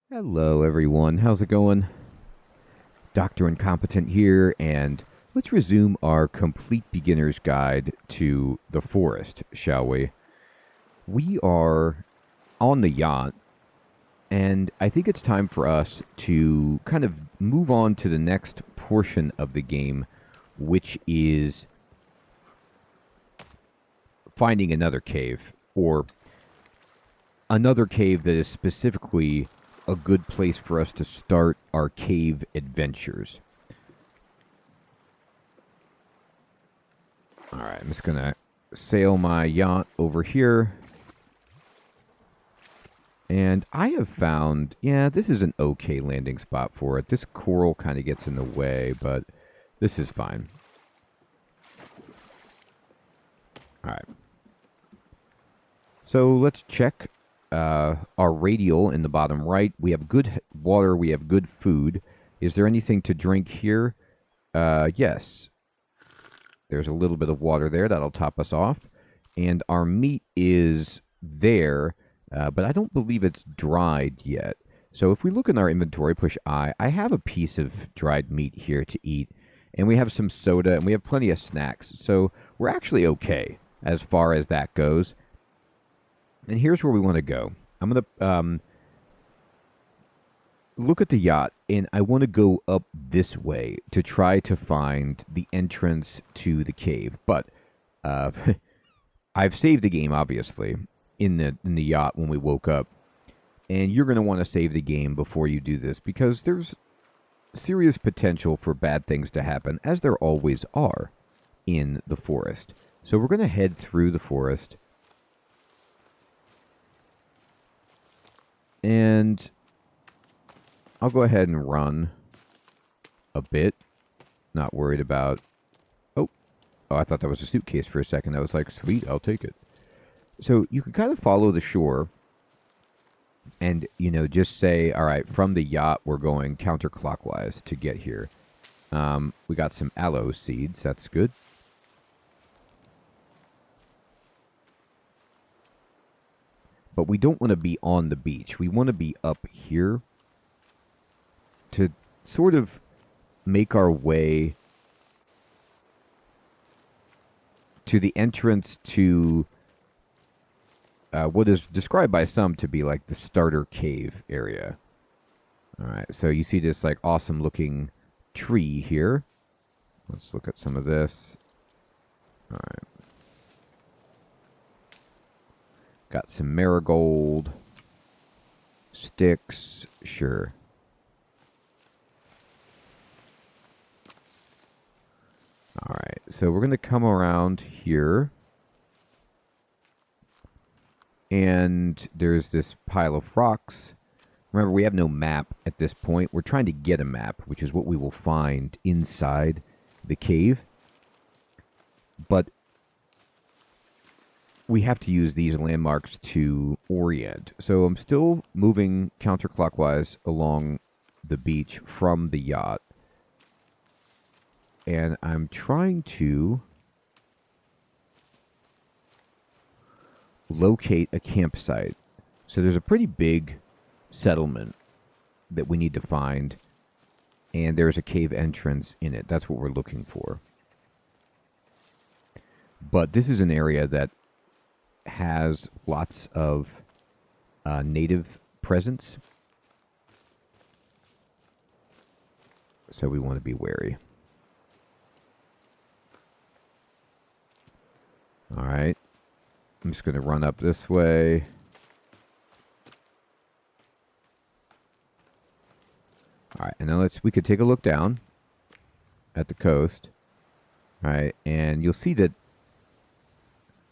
Hello, everyone. How's it going? Dr. Incompetent here, and let's resume our complete beginner's guide to the forest, shall we? We are on the yacht, and I think it's time for us to kind of move on to the next portion of the game, which is finding another cave, or another cave that is specifically a good place for us to start our cave adventures. All right, I'm just going to sail my yacht over here. And I have found, yeah, this is an okay landing spot for it. This coral kind of gets in the way, but this is fine. All right. So let's check our radial in the bottom right. We have good water. We have good food. Is there anything to drink here? Yes. There's a little bit of water there. That'll top us off. And our meat is there, but I don't believe it's dried yet. So if we look in our inventory, push I have a piece of dried meat here to eat. And we have some soda, and we have plenty of snacks. So we're actually okay as far as that goes. And here's where we want to go. I'm going to look at the yacht, and I want to go up this way to try to find the entrance to the cave. But uh, I've saved the game, obviously, in the yacht when we woke up. And you're going to want to save the game before you do this, because there's serious potential for bad things to happen, as there always are in the forest. So we're going to head through the forest. And I'll go ahead and run a bit. Not worried about... Oh, I thought that was a suitcase for a second. I was like, sweet, I'll take it. So you can kind of follow the shore and, just say, all right, from the yacht, we're going counterclockwise to get here. We got some aloe seeds. That's good. But we don't want to be on the beach. We want to be up here to sort of make our way to the entrance to what is described by some to be like the starter cave area. All right, so you see this like awesome looking tree here. Let's look at some of this. All right. Got some marigold sticks, sure. All right, so we're going to come around here. And there's this pile of rocks. Remember, we have no map at this point. We're trying to get a map, which is what we will find inside the cave. But we have to use these landmarks to orient. So I'm still moving counterclockwise along the beach from the yacht. And I'm trying to locate a campsite. So there's a pretty big settlement that we need to find. And there's a cave entrance in it. That's what we're looking for. But this is an area that has lots of native presence. So we want to be wary. All right. I'm just going to run up this way. All right, and now we could take a look down at the coast. All right, and you'll see that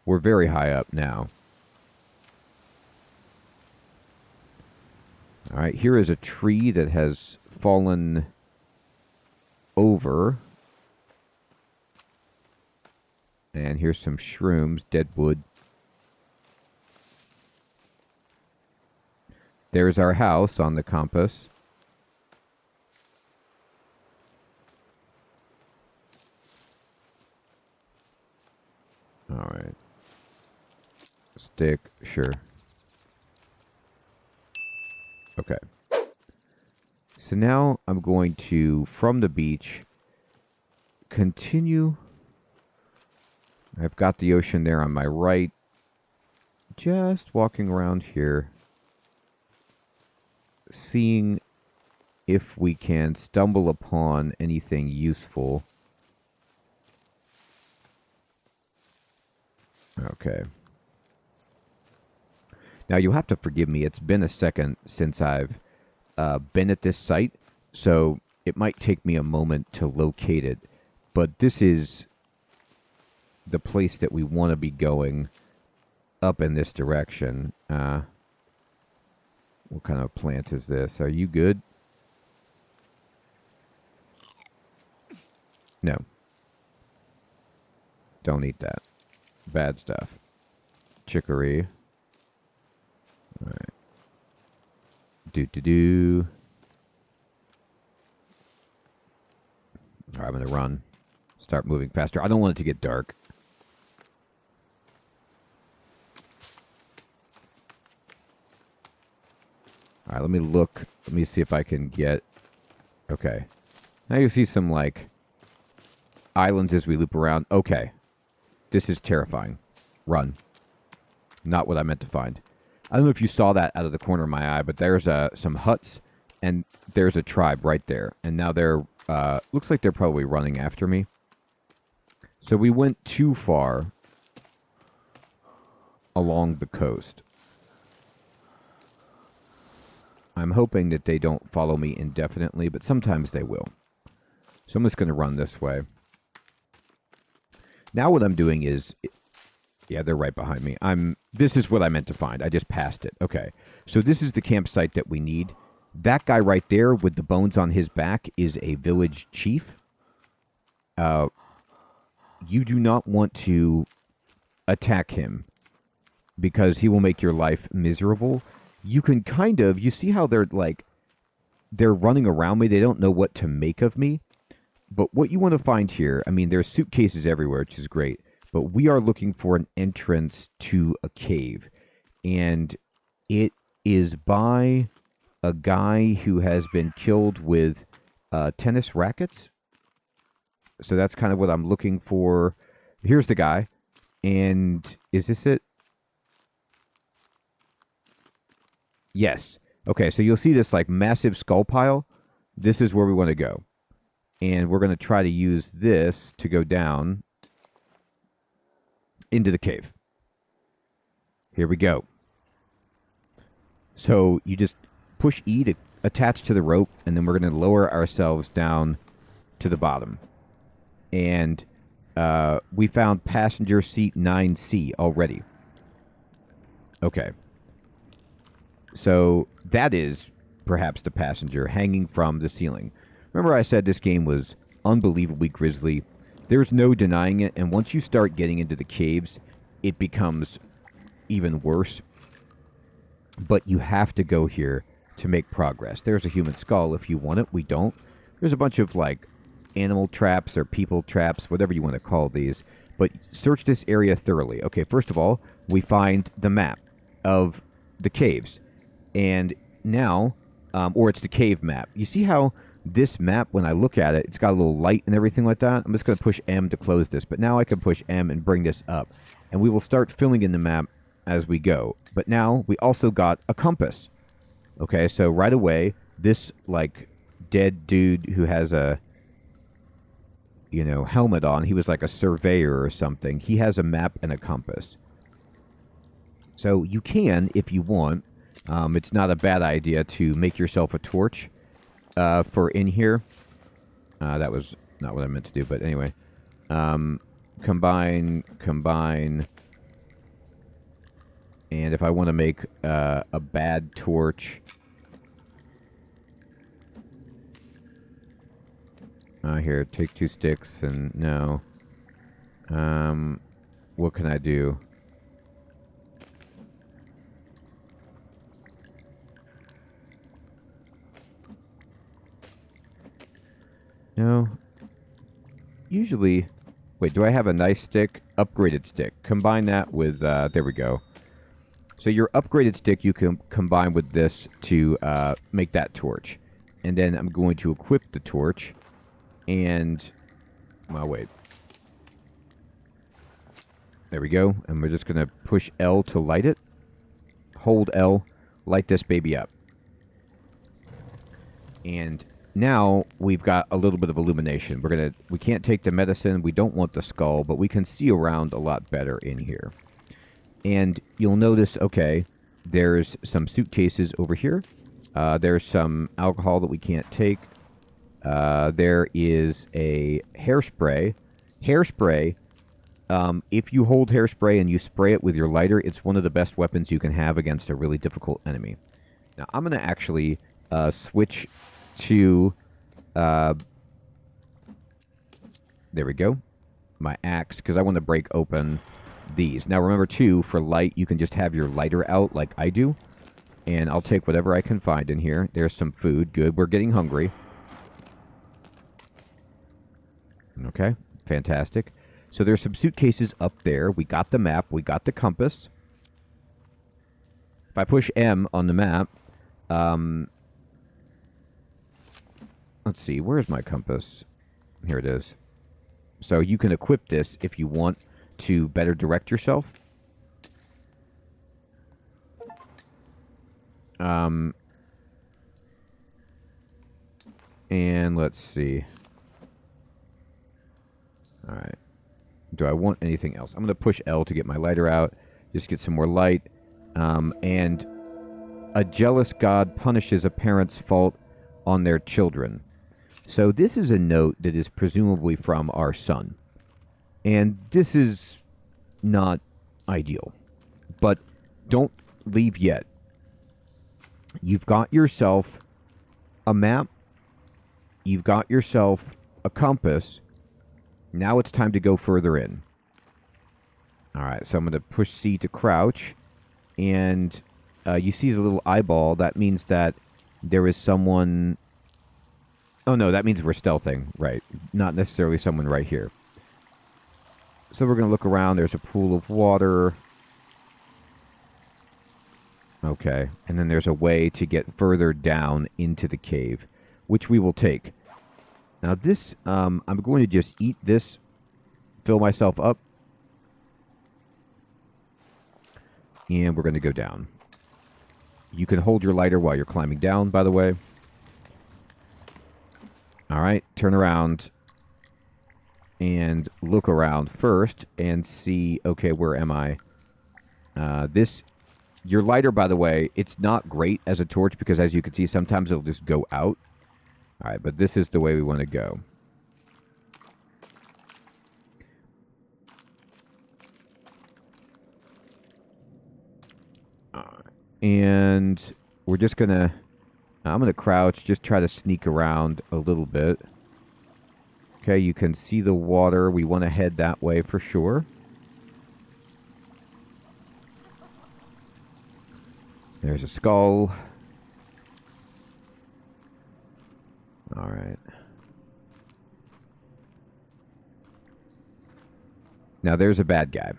we're very high up now. All right, here is a tree that has fallen over. And here's some shrooms, dead wood. There's our house on the compass. All right. Stick, sure. Okay. So now I'm going to, from the beach, continue. I've got the ocean there on my right. Just walking around here, seeing if we can stumble upon anything useful. Okay. Now, you'll have to forgive me. It's been a second since I've been at this site, so it might take me a moment to locate it. But this is the place that we want to be going up in this direction. What kind of plant is this? Are you good? No. Don't eat that. Bad stuff. Chicory. All right. Do. All right, I'm going to run. Start moving faster. I don't want it to get dark. All right, let me look. Let me see if I can get... Okay. Now you see some, like, islands as we loop around. Okay. This is terrifying. Run. Not what I meant to find. I don't know if you saw that out of the corner of my eye, but there's some huts, and there's a tribe right there. And now they're... looks like they're probably running after me. So we went too far along the coast. I'm hoping that they don't follow me indefinitely, but sometimes they will. So I'm just going to run this way. Now what I'm doing is... Yeah, they're right behind me. This is what I meant to find. I just passed it. Okay. So this is the campsite that we need. That guy right there with the bones on his back is a village chief. You do not want to attack him because he will make your life miserable. You can kind of... You see how they're running around me? They don't know what to make of me. But what you want to find here... I mean, there's suitcases everywhere, which is great. But we are looking for an entrance to a cave. And it is by a guy who has been killed with tennis rackets. So that's kind of what I'm looking for. Here's the guy. And is this it? Yes. Okay, so you'll see this like massive skull pile. This is where we want to go. And we're going to try to use this to go down into the cave. Here we go. So you just push E to attach to the rope, and then we're going to lower ourselves down to the bottom. And we found passenger seat 9C already. Okay. So that is perhaps the passenger hanging from the ceiling. Remember I said this game was unbelievably grisly. There's no denying it, and once you start getting into the caves, it becomes even worse. But you have to go here to make progress. There's a human skull if you want it. We don't. There's a bunch of, like, animal traps or people traps, whatever you want to call these. But search this area thoroughly. Okay, first of all, we find the map of the caves. And now, or it's the cave map. You see how this map, when I look at it, it's got a little light and everything like that? I'm just going to push M to close this. But now I can push M and bring this up. And we will start filling in the map as we go. But now we also got a compass. Okay, so right away, this, like, dead dude who has a, you know, helmet on, he was like a surveyor or something. He has a map and a compass. So you can, if you want, it's not a bad idea to make yourself a torch for in here. That was not what I meant to do, but anyway. Combine. And if I want to make a bad torch... here, take 2 sticks and no. What can I do? No. Usually... Wait, do I have a nice stick? Upgraded stick. Combine that with... there we go. So your upgraded stick you can combine with this to make that torch. And then I'm going to equip the torch. And... well, wait. There we go. And we're just going to push L to light it. Hold L. Light this baby up. And now we've got a little bit of illumination. We can't take the medicine. We don't want the skull, but we can see around a lot better in here. And you'll notice, okay, there's some suitcases over here. There's some alcohol that we can't take. There is a hairspray. Hairspray, if you hold hairspray and you spray it with your lighter, it's one of the best weapons you can have against a really difficult enemy. Now, I'm going to actually switch to... there we go. My axe, because I want to break open these. Now, remember, too, for light, you can just have your lighter out like I do. And I'll take whatever I can find in here. There's some food. Good. We're getting hungry. Okay. Fantastic. So there's some suitcases up there. We got the map. We got the compass. If I push M on the map... let's see. Where's my compass? Here it is. So you can equip this if you want to better direct yourself. And let's see. All right. Do I want anything else? I'm going to push L to get my lighter out. Just get some more light. And a jealous God punishes a parent's fault on their children. So this is a note that is presumably from our son. And this is not ideal. But don't leave yet. You've got yourself a map. You've got yourself a compass. Now it's time to go further in. All right, so I'm going to push C to crouch. And you see the little eyeball. That means that there is someone... oh, no, that means we're stealthing. Right. Not necessarily someone right here. So we're going to look around. There's a pool of water. Okay. And then there's a way to get further down into the cave, which we will take. Now this, I'm going to just eat this, fill myself up. And we're going to go down. You can hold your lighter while you're climbing down, by the way. All right, turn around and look around first and see, okay, where am I? Your lighter, by the way, it's not great as a torch because, as you can see, sometimes it'll just go out. All right, but this is the way we want to go. And we're just going to... I'm going to crouch, just try to sneak around a little bit. Okay, you can see the water. We want to head that way for sure. There's a skull. All right. Now there's a bad guy.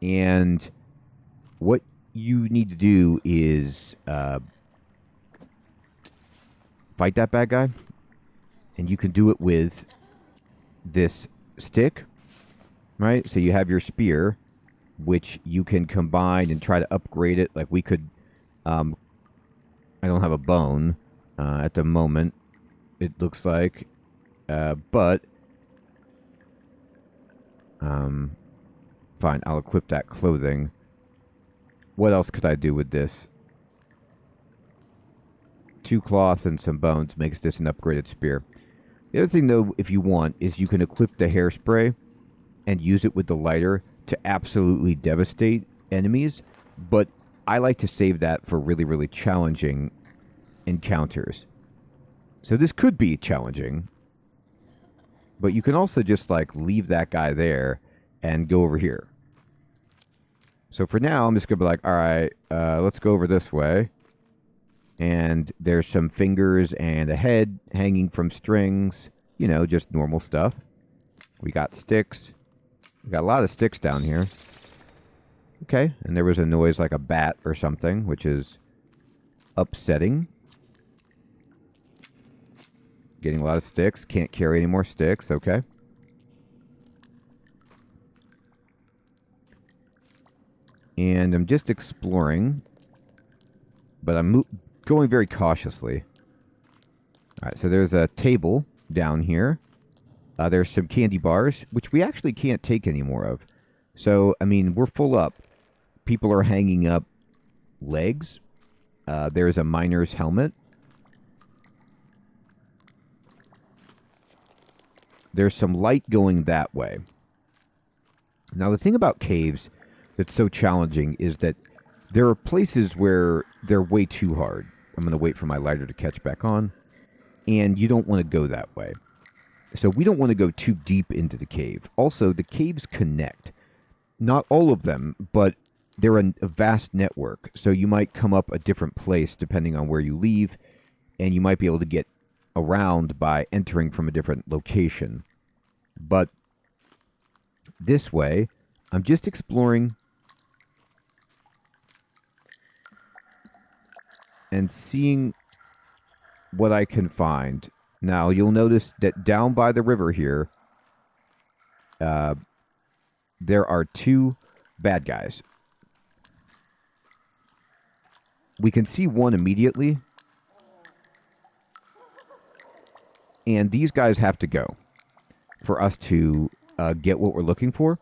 And what you need to do is fight that bad guy. And you can do it with this stick, right? So you have your spear, which you can combine and try to upgrade it. Like we could, I don't have a bone at the moment, it looks like, but fine, I'll equip that clothing. What else could I do with this? 2 cloth and some bones makes this an upgraded spear. The other thing, though, if you want, is you can equip the hairspray and use it with the lighter to absolutely devastate enemies, but I like to save that for really, really challenging encounters. So this could be challenging, but you can also just, like, leave that guy there and go over here. So for now, I'm just going to be like, all right, let's go over this way. And there's some fingers and a head hanging from strings. You know, just normal stuff. We got sticks. We got a lot of sticks down here. Okay, and there was a noise like a bat or something, which is upsetting. Getting a lot of sticks. Can't carry any more sticks. Okay. And I'm just exploring, but I'm going very cautiously. All right, so there's a table down here. There's some candy bars, which we actually can't take any more of. So, I mean, we're full up. People are hanging up legs. There's a miner's helmet. There's some light going that way. Now, the thing about caves that's so challenging is that there are places where they're way too hard. I'm going to wait for my lighter to catch back on. And you don't want to go that way. So we don't want to go too deep into the cave. Also, the caves connect. Not all of them, but they're a vast network. So you might come up a different place depending on where you leave, and you might be able to get around by entering from a different location. But this way, I'm just exploring and seeing what I can find. Now, you'll notice that down by the river here, there are two bad guys. We can see one immediately, and these guys have to go for us to get what we're looking for.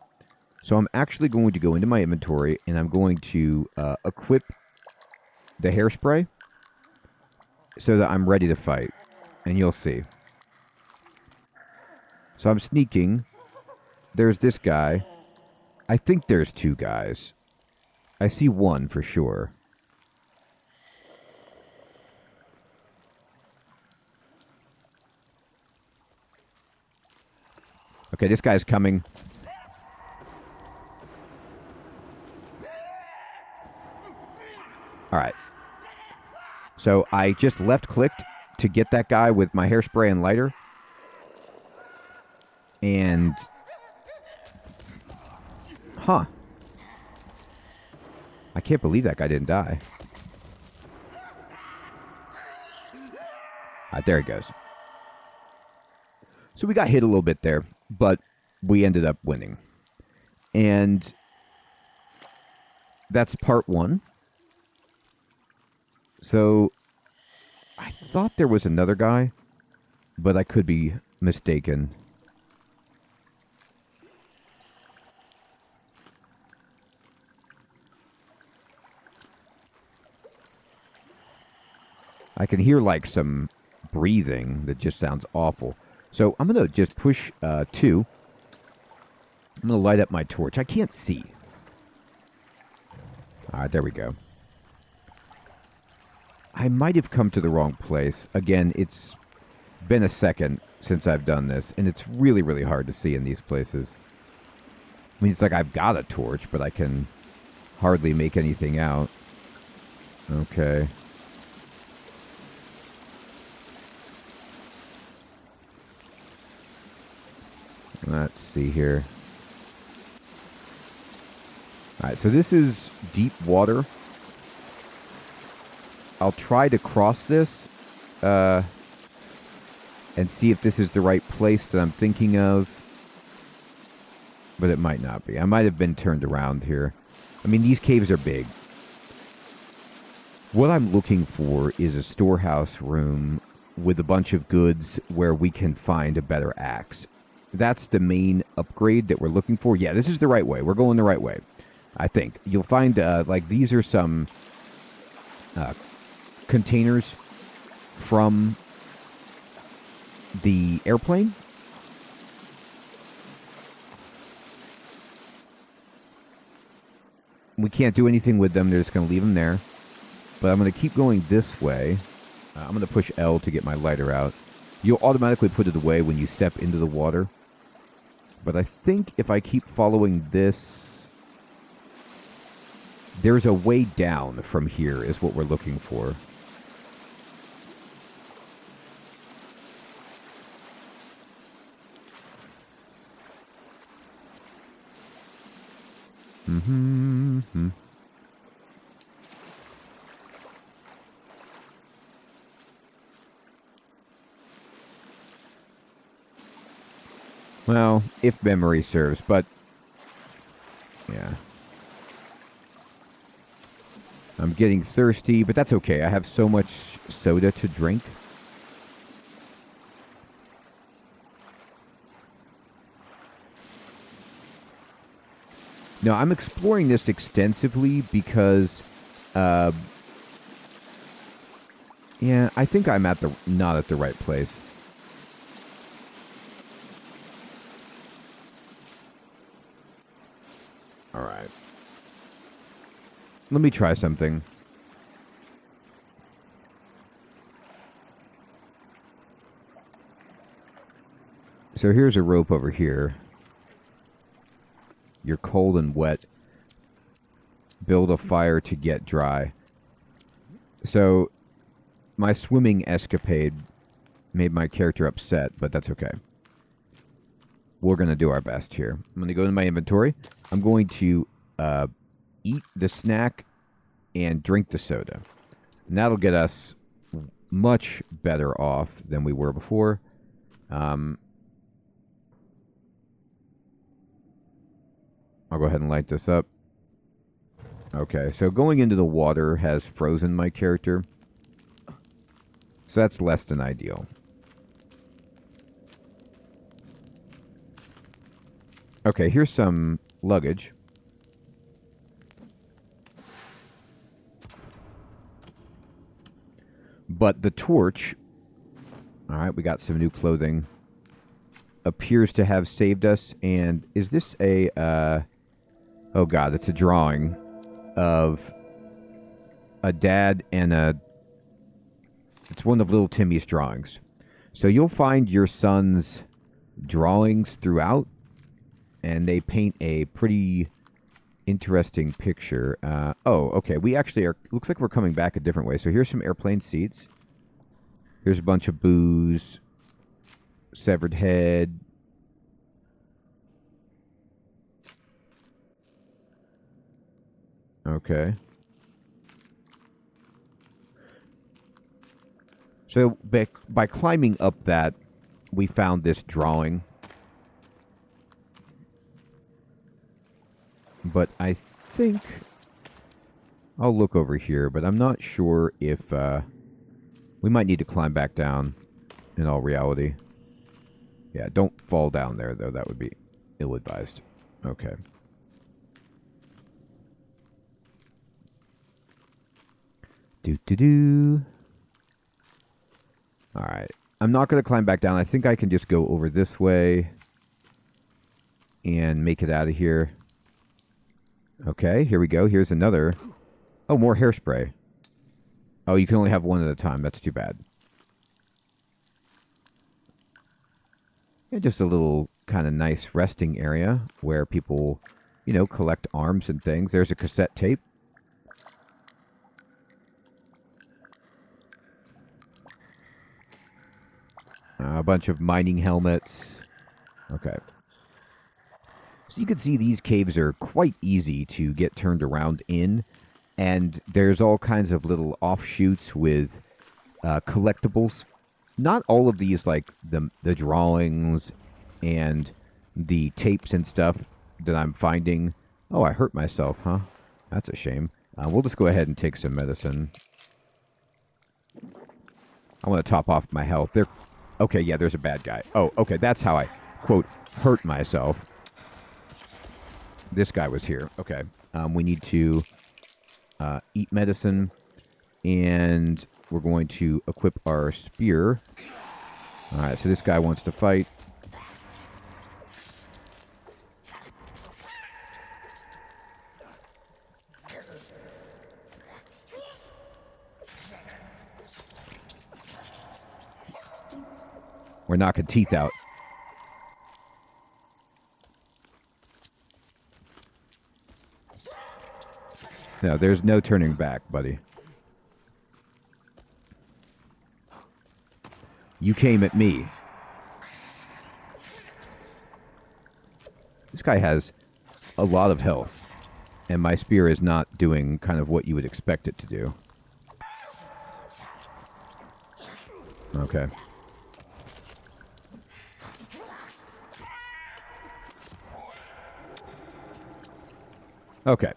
So I'm actually going to go into my inventory, and I'm going to equip the hairspray so that I'm ready to fight. And you'll see. So I'm sneaking. There's this guy. I think there's two guys. I see one for sure. Okay, this guy's coming. All right. So I just left-clicked to get that guy with my hairspray and lighter. And... Huh. I can't believe that guy didn't die. Alright, there he goes. So we got hit a little bit there, but we ended up winning. And that's part one. So I thought there was another guy, but I could be mistaken. I can hear like some breathing that just sounds awful. So I'm going to just push 2. I'm going to light up my torch. I can't see. All right, there we go. I might have come to the wrong place. Again, it's been a second since I've done this, and it's really, really hard to see in these places. I mean, it's like I've got a torch, but I can hardly make anything out. Okay. Let's see here. All right, so this is deep water. I'll try to cross this and see if this is the right place that I'm thinking of. But it might not be. I might have been turned around here. I mean, these caves are big. What I'm looking for is a storehouse room with a bunch of goods where we can find a better axe. That's the main upgrade that we're looking for. Yeah, this is the right way. We're going the right way, I think. You'll find, like, these are some containers from the airplane. We can't do anything with them. They're just going to leave them there. But I'm going to keep going this way. I'm going to push L to get my lighter out. You'll automatically put it away when you step into the water. But I think if I keep following this, there's a way down from here is what we're looking for. Mm-hmm. Well, if memory serves, but yeah. I'm getting thirsty, but that's okay. I have so much soda to drink. No, I'm exploring this extensively because, uh, yeah, I think I'm not at the right place. All right. Let me try something. So here's a rope over here. You're cold and wet. Build a fire to get dry. So my swimming escapade made my character upset, but that's okay. We're going to do our best here. I'm going to go into my inventory. I'm going to eat the snack and drink the soda. And that'll get us much better off than we were before. I'll go ahead and light this up. Okay, so going into the water has frozen my character. So that's less than ideal. Okay, here's some luggage. But the torch, all right, we got some new clothing, appears to have saved us. And is this a, oh God, it's a drawing of a dad and it's one of little Timmy's drawings. So you'll find your son's drawings throughout, and they paint a pretty interesting picture. Oh, okay. We actually are. Looks like we're coming back a different way. So here's some airplane seats. Here's a bunch of booze. Severed head. Okay. So by climbing up that, we found this drawing. But I think I'll look over here, but I'm not sure if we might need to climb back down in all reality. Yeah, don't fall down there, though. That would be ill-advised. Okay. Do-do-do. All right. I'm not going to climb back down. I think I can just go over this way and make it out of here. Okay, here we go. Here's another. Oh, more hairspray. Oh, you can only have one at a time. That's too bad. Yeah, just a little kind of nice resting area where people, you know, collect arms and things. There's a cassette tape. A bunch of mining helmets. Okay. So you can see these caves are quite easy to get turned around in. And there's all kinds of little offshoots with collectibles. Not all of these, like the drawings and the tapes and stuff that I'm finding. Oh, I hurt myself, huh? That's a shame. We'll just go ahead and take some medicine. I want to top off my health. Okay, yeah, there's a bad guy. Oh, okay, that's how I, quote, hurt myself. This guy was here. Okay. We need to eat medicine, and we're going to equip our spear. All right, so this guy wants to fight. We're knocking teeth out. No, there's no turning back, buddy. You came at me. This guy has a lot of health, and my spear is not doing kind of what you would expect it to do. Okay. Okay.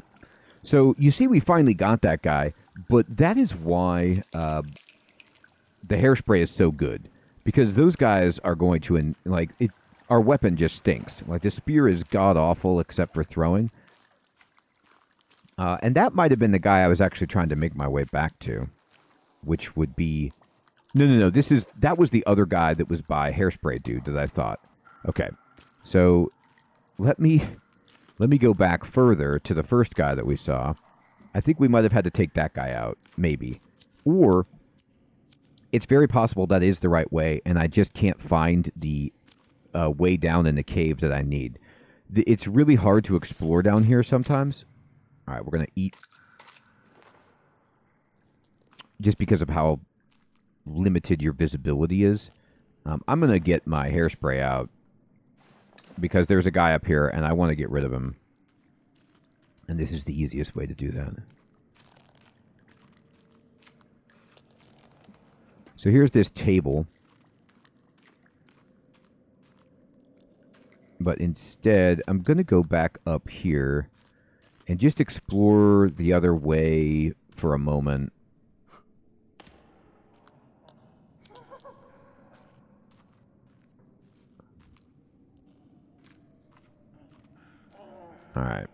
So you see, we finally got that guy, but that is why the hairspray is so good, because those guys are going to like it. Our weapon just stinks. Like the spear is god awful except for throwing. And that might have been the guy I was actually trying to make my way back to, which would be no. That was the other guy that was by hairspray dude that I thought. Okay, so let me go back further to the first guy that we saw. I think we might have had to take that guy out, maybe, or it's very possible that is the right way, and I just can't find the way down in the cave that I need. It's really hard to explore down here sometimes. All right, we're going to eat just because of how limited your visibility is. I'm going to get my hairspray out because there's a guy up here, and I want to get rid of him. And this is the easiest way to do that. So here's this table. But instead, I'm going to go back up here and just explore the other way for a moment. All right.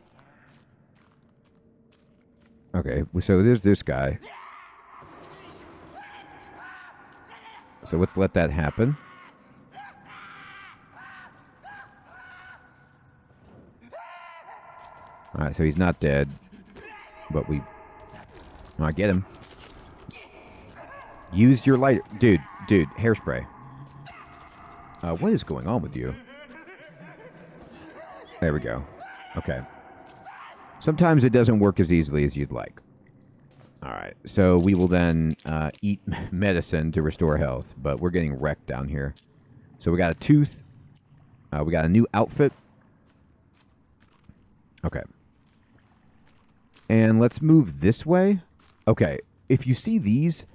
Okay, so there's this guy. So let's let that happen. All right, so he's not dead, but we... I get him. Use your lighter. Dude, hairspray. What is going on with you? There we go. Okay. Sometimes it doesn't work as easily as you'd like. All right, so we will then eat medicine to restore health, but we're getting wrecked down here. So we got a tooth. We got a new outfit. Okay. And let's move this way. Okay, if you see these,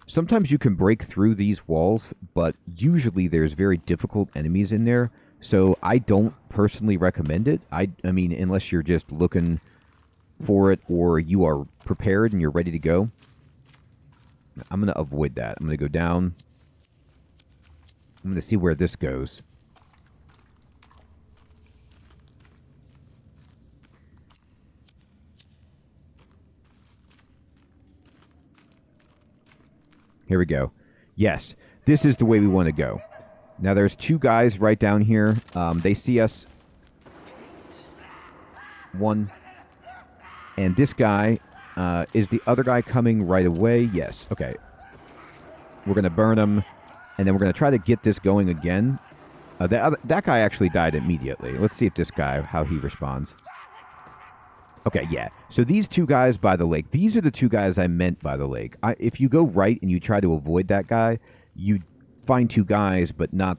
sometimes you can break through these walls, but usually there's very difficult enemies in there, so I don't personally recommend it. I mean, unless you're just looking for it or you are prepared and you're ready to go. I'm going to avoid that. I'm going to go down. I'm going to see where this goes. Here we go. Yes, this is the way we want to go. Now there's two guys right down here. They see us. One. And this guy, is the other guy coming right away? Yes. Okay. We're going to burn him, and then we're going to try to get this going again. That guy actually died immediately. Let's see if this guy, how he responds. Okay, yeah. So these two guys by the lake, these are the two guys I meant by the lake. If you go right and you try to avoid that guy, you find two guys, but not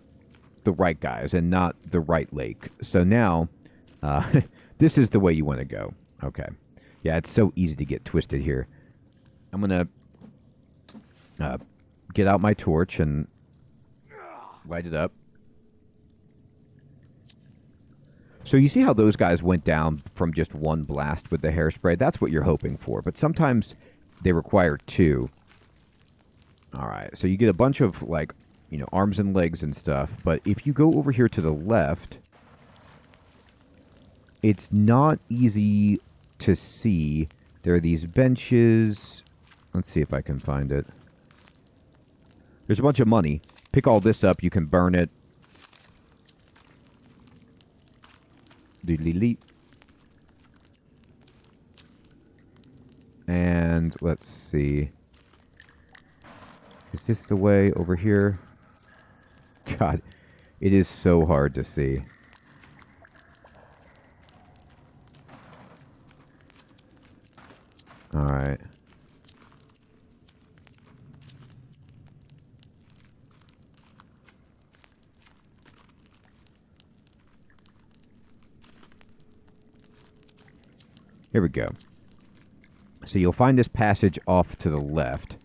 the right guys and not the right lake. So now, this is the way you want to go. Okay. Yeah, it's so easy to get twisted here. I'm going to get out my torch and light it up. So you see how those guys went down from just one blast with the hairspray? That's what you're hoping for. But sometimes they require two. All right. So you get a bunch of, like, you know, arms and legs and stuff. But if you go over here to the left, it's not easy to see. There are these benches. Let's see if I can find it. There's a bunch of money. Pick all this up. You can burn it. Doodly-lee. And let's see. Is this the way over here? God, it is so hard to see. All right. Here we go. So you'll find this passage off to the left,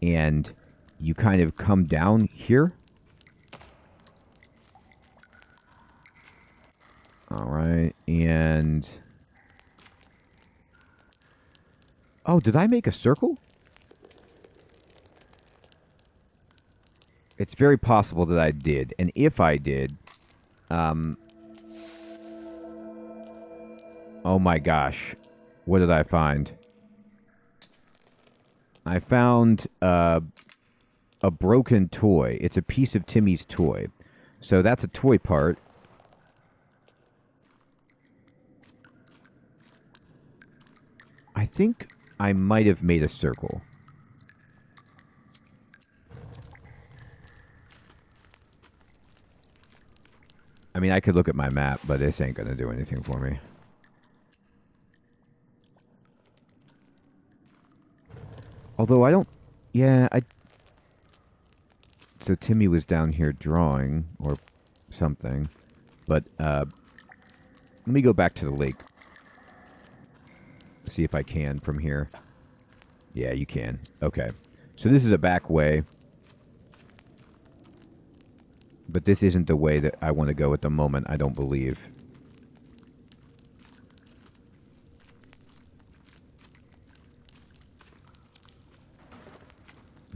and you kind of come down here. All right, and Oh, did I make a circle? It's very possible that I did. And if I did, oh my gosh. What did I find? I found a broken toy. It's a piece of Timmy's toy. So that's a toy part. I think I might have made a circle. I mean, I could look at my map, but this ain't going to do anything for me. Although I don't... Yeah, So Timmy was down here drawing, or something. But, let me go back to the lake. See if I can from here. Yeah, you can. Okay. So this is a back way. But this isn't the way that I want to go at the moment, I don't believe.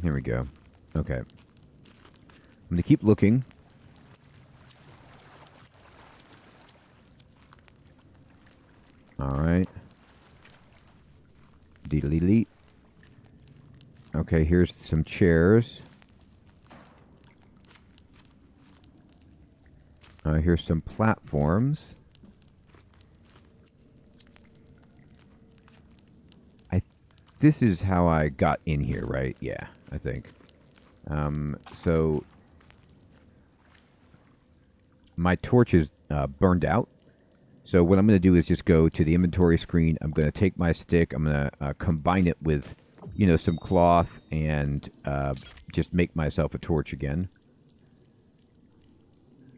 Here we go. Okay. I'm going to keep looking. Alright. Deedly-lee. Okay, here's some chairs. Here's some platforms. This is how I got in here, right? Yeah, I think. So my torch is burned out. So what I'm going to do is just go to the inventory screen. I'm going to take my stick. I'm going to combine it with, some cloth and just make myself a torch again.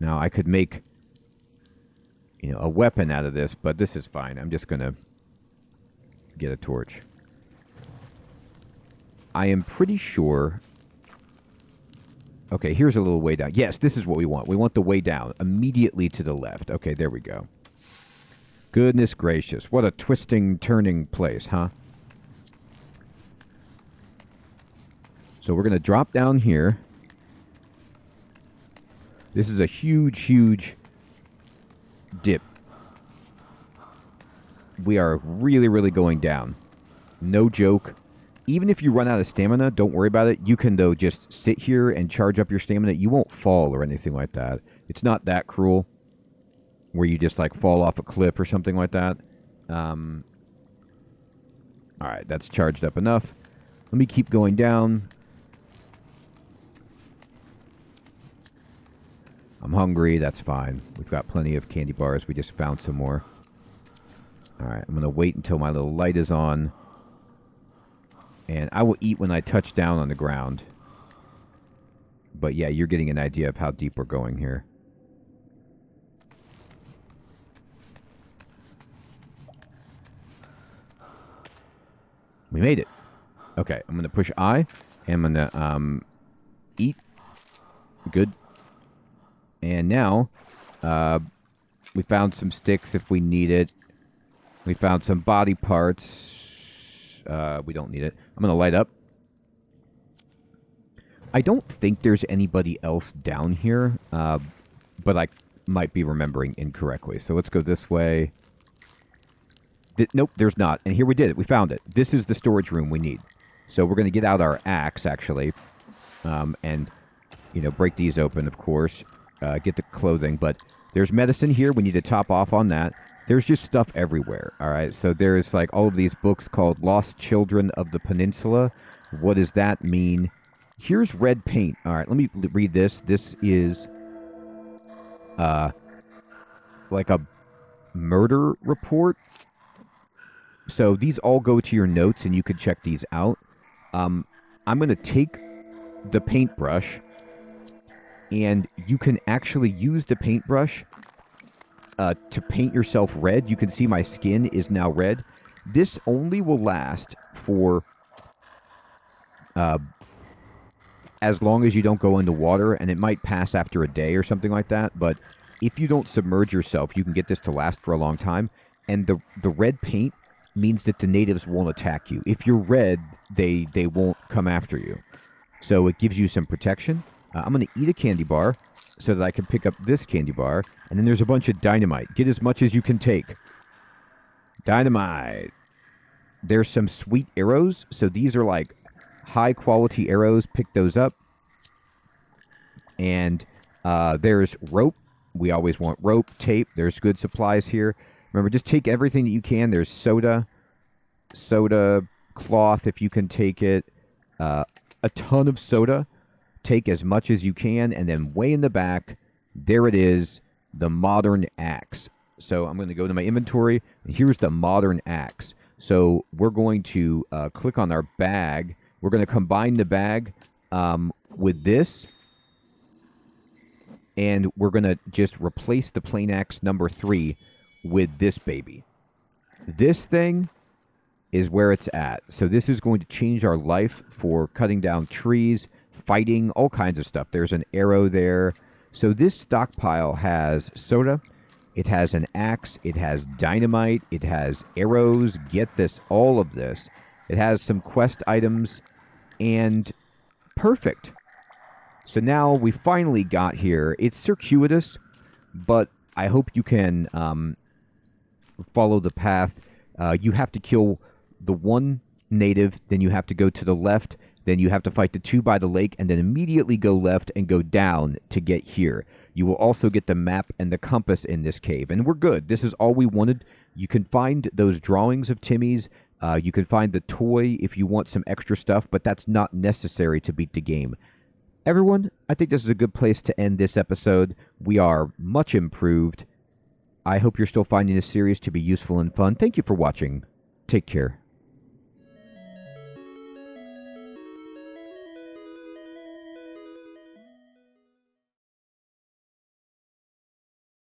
Now, I could make, a weapon out of this, but this is fine. I'm just going to get a torch. I am pretty sure... Okay, here's a little way down. Yes, this is what we want. We want the way down, immediately to the left. Okay, there we go. Goodness gracious, what a twisting, turning place, huh? So we're going to drop down here. This is a huge, huge dip. We are really, really going down. No joke. Even if you run out of stamina, don't worry about it. You can, though, just sit here and charge up your stamina. You won't fall or anything like that. It's not that cruel, where you just, fall off a cliff or something like that. Alright, that's charged up enough. Let me keep going down. I'm hungry, that's fine. We've got plenty of candy bars. We just found some more. Alright, I'm going to wait until my little light is on. And I will eat when I touch down on the ground. But yeah, you're getting an idea of how deep we're going here. We made it. Okay, I'm going to push I. And I'm going to eat. Good. And now, we found some sticks if we need it. We found some body parts. We don't need it. I'm going to light up. I don't think there's anybody else down here, but I might be remembering incorrectly. So let's go this way. Nope, there's not. And here we did it. We found it. This is the storage room we need. So we're going to get out our axe, actually, and, break these open, of course. Get the clothing, but there's medicine here. We need to top off on that. There's just stuff everywhere, all right? So there's, all of these books called Lost Children of the Peninsula. What does that mean? Here's red paint. All right, let me read this. This is, like a murder report. So these all go to your notes, and you can check these out. I'm going to take the paintbrush, and you can actually use the paintbrush to paint yourself red. You can see my skin is now red. This only will last for as long as you don't go into water, and it might pass after a day or something like that. But if you don't submerge yourself, you can get this to last for a long time. And the red paint, means that the natives won't attack you. If you're red, they won't come after you. So it gives you some protection. I'm going to eat a candy bar so that I can pick up this candy bar. And then there's a bunch of dynamite. Get as much as you can take. Dynamite. There's some sweet arrows. So these are like high quality arrows. Pick those up. And there's rope. We always want rope, tape. There's good supplies here. Remember, just take everything that you can. There's soda, cloth if you can take it. A ton of soda. Take as much as you can. And then way in the back, there it is, the modern axe. So I'm going to go to my inventory. And here's the modern axe. So we're going to click on our bag. We're going to combine the bag with this. And we're going to just replace the plain axe number 3 with this baby. This thing is where it's at. So this is going to change our life for cutting down trees, fighting, all kinds of stuff. There's an arrow there. So this stockpile has soda. It has an axe. It has dynamite. It has arrows. Get this, all of this. It has some quest items. And perfect. So now we finally got here. It's circuitous, but I hope you can follow the path. You have to kill the one native, then you have to go to the left, then you have to fight the 2 by the lake, and then immediately go left and go down to get here. You will also get the map and the compass in this cave, and we're good. This is all we wanted. You can find those drawings of Timmy's. You can find the toy if you want some extra stuff, but that's not necessary to beat the game. Everyone, I think this is a good place to end this episode. We are much improved. I hope you're still finding this series to be useful and fun. Thank you for watching. Take care.